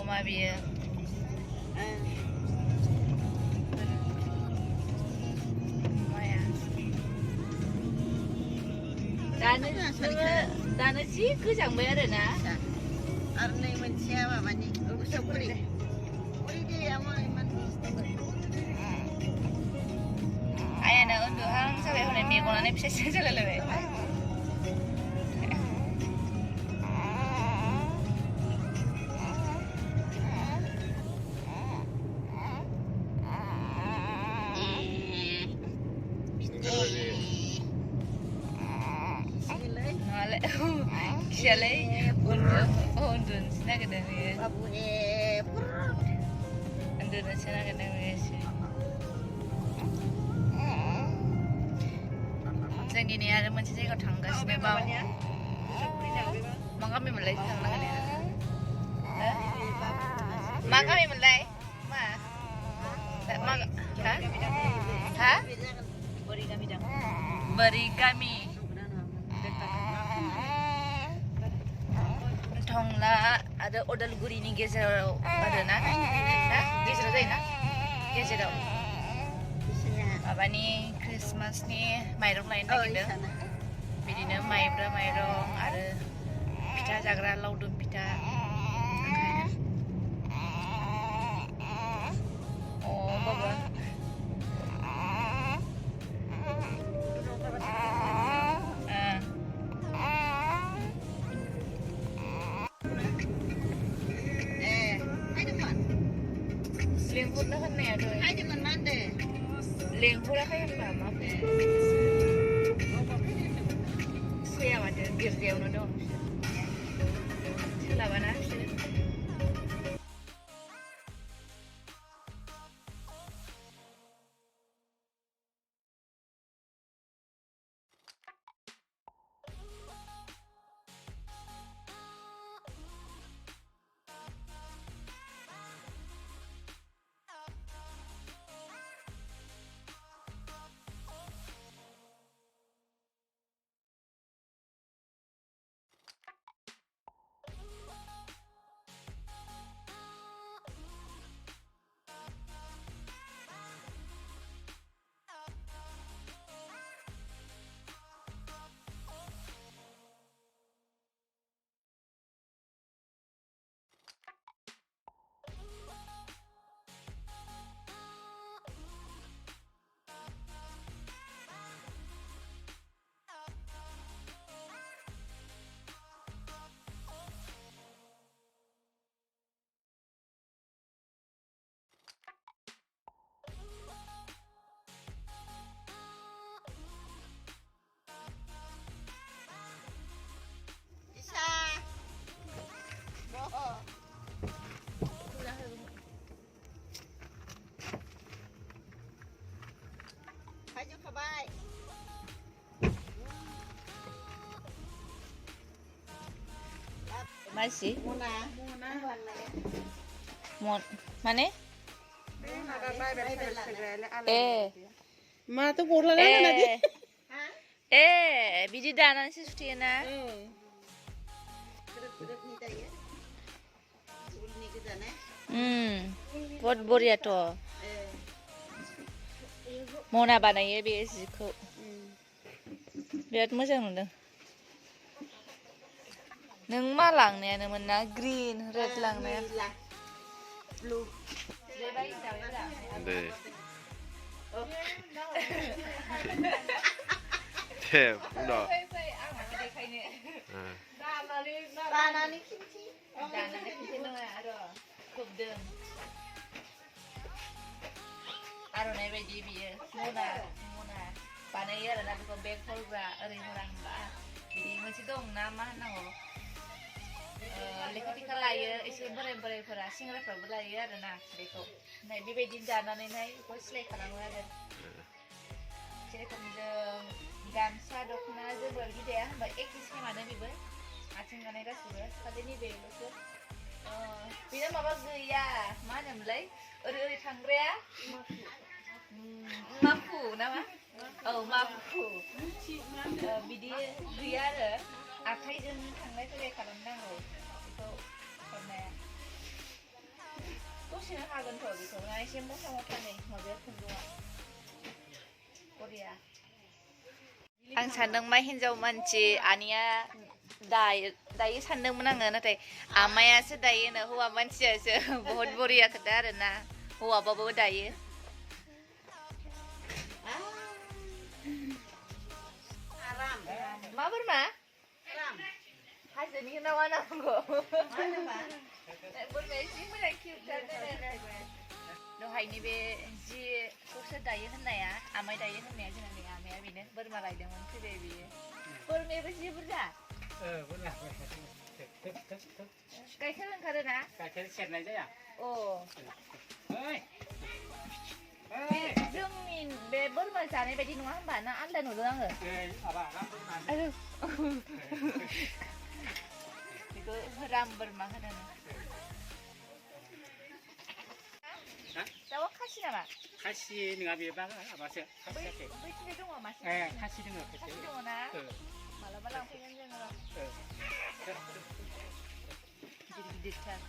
अमा बियो माया दानो जि गोजांबाय आरोना आरो नै मोनसेया माबानि उसापुरि आयाना उन्दुहां जाबाय हनै मेगनानो फिसा फिसा जालायलायबाय Sialay undun sina kadang ni. Babu Undun sina kadang ni si. Jangan gini ada macam saya kau tangga sini bau. Mak kami mulai tangga ni. Mak kami mulai. Mak. Mak. Ha? Beri kami dah. Beri kami. Thongla ada Odalguri ni gezeराव ada ना gezeराव जायो ना gezeराव माबानि क्रिसमासनि माइरं लायनो नागिरदों बिदिनो माइब्रा माइरं आरो फिथा जाग्रा लावदुम फिथा अ बाबा Lingkudnya kan nih ada. Hai dengan mana? Lingkudnya kayak apa? Siapa ada girdia uno dong. Siapa nak? Masih? Mau mana? Ma tu bola lah nanti. Biji danan sih sudah na. Buat boria to. Mau na banaya biasa kau. Biar macam mana? Neng malang ni, neng mana green, red lang ni. Blue. 네. 네, 뭔가. Dana ni kimchi. Dana ni kimchi nung ada, kubdeng. Aro ni biji biye, muna. Panaya ada nabi ko bag full bra, eri murah mbak. Jadi macam dong nama nang. Lekati kalaya, isi berai-berai pera, singra pera berai ada na, deko. Nah, bibi jana ni nai, kau selek kalau ada. Jadi kemudian gamsa dokna je berlagi dia, baik ekisnya mana bibi? Acing kan ega sudah, kali ni belu tu. Bila maba gaya, mana mulai? Uri tangrea? Mafu, nama? Oh, mafu. Bidi gaya ada. Akhirnya tangrai tu dia kalau nang itu pernah. दसेनो हागोनथ' बेखौ ना एसे मथा मथा नै माबाया खुन्दुङा बरिया आं सानदों मा हिन्जाव मानसि आनिया दायो सानदोंमोन आङो नाथाय आमायासो दायोनो हौवा मानसियासो बहुत बरिया खोथा आरोना हौवाबाबो दायो मा बोरमा हाजोनि ना मा नांगौ बोरमाया एसे मोजां किउटथार दहायनि बे जिखौसो दायो होननाया आमाय दायो होननाया जोंनि आमाया बेनो बोरमा लायदोंमोन फैबाय बियो बोरमायाबो जि बुरजा गाइखेर ओंखारो ना गाइखेर सेरनाय जाया जोंनि बे बोरमा जानाय बायदि नङा होनबा ना आलदा नुदों आङो बेखौ राम बोरमा होनो दाउआ खासि नामा खासि नङा बे माबासो बैथिंजाय दङ मासे खासि दङ खासि दङ ना मालाबा लांफैगोन जोङो गिदिर गिदिरथार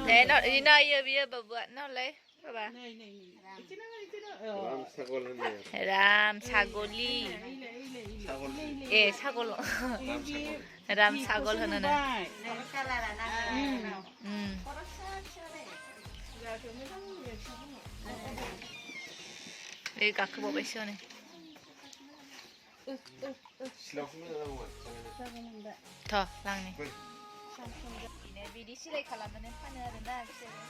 दे नायो बियो बाबुआ नालाय बाबा राम सागली ए सागल राम सागल होनो बे गाखोबावबायसो हनै थ' लांनि बिदि सिलाय खालामनानै फानो आरोना बिसोरो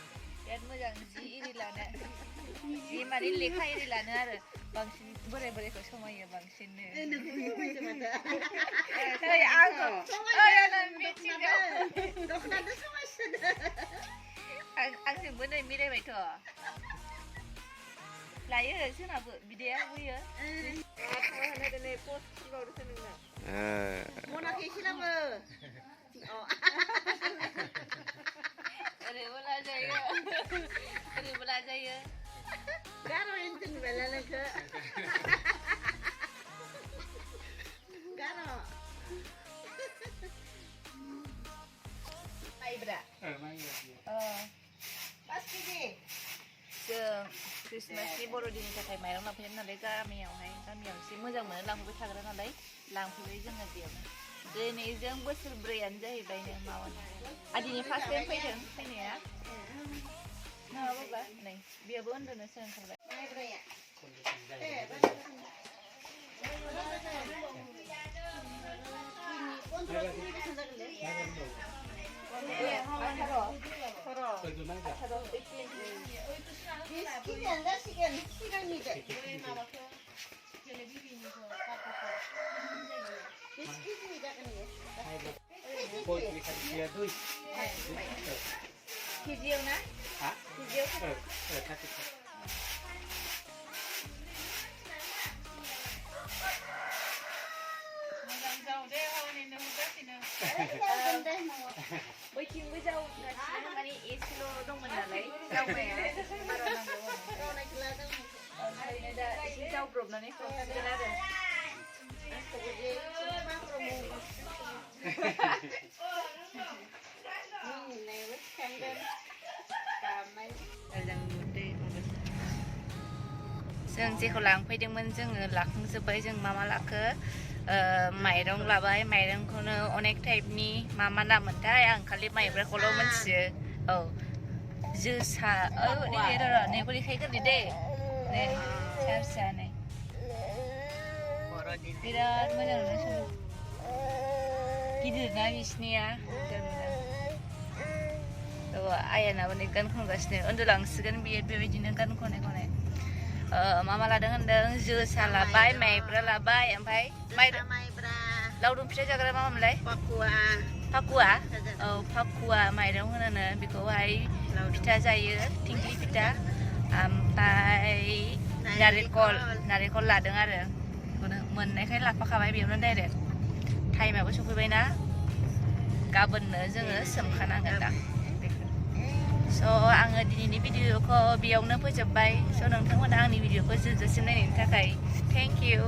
बिराद मोजां जि इरि लानो जि माने लेखा इरि लानो आरो बांसिन बोराय बोरायखौ समायो बांसिननो आंजोंबो नै मिलायबायथ' लायो जोंनाबो बिदाया होयो ओरैबो लाजायो ओरैबो लाजायो गार' इन्टिन बेला नोंखो गार' माइब्रा पास केजि जों क्रिसमासनि बर'दिननि थाखाय माइरं लांफैदों नालाय गामियाव एसे मोजां मोनो लांफैबाय थाग्रा नालाय लांफैबाय जोङो बेयावनो दिनैजों बोसोरब्रैयानो जाहैबायनो मावानो आदिनि फार्स्ट टाइम फैदों फैनाया नङा बाबा नै बेयावबो उन्दुनोसो ओंखारबाय केजियाव ना केजियाव बैथिंबो जावगासिनो माने एसेल' दंमोन नालाय जावगाया बारा नांगौ ओरैनो दा एसे जावब्रबनानै खालामगोन आरो जों जेखौ लांफैदोंमोन जोङो लाखांजोब्बाय जों मा लाखो माइरं लाबाय माइरंखौनो अनेक टाइपनि मा नामोनथाय आं खालि माइब्राखौल' मिथियो औ जोसा नैखौ देखायग्रोनि दे नै फिसा फिसा नै बिराद मोजां नुनो गिदिर ना बिसिनिया आयानाबो नै गान खनगासिनो उन्दुलांसिगोन बियो बेबायदिनो गान खनै खनै मा लादों होनदों जोसा लाबाय माइब्रा लाबाय ओमफ्राय माइब्रा लावदुम फिथा जाग्रा मा मोनलाय फाकुवा औ फाकुवा माइरं होनो बेखौहाय फिथा जायो थिंख्लि फिथा ओमफ्राय नारेंखल लादों आरो बेखौनो मोननायखाय लाफाखाबाय बेयावनो डाइरेक्ट टाइमाबो सफैबायना गाबोननो जोङो सोमखानांगोन दा स' आङो दिनैनि भिडिअखौ बेयावनो फोजोबबाय स' नोंथांमोना आंनि भिडिअखौ जोबजासिम नायनायनि थाखाय थेंक इउ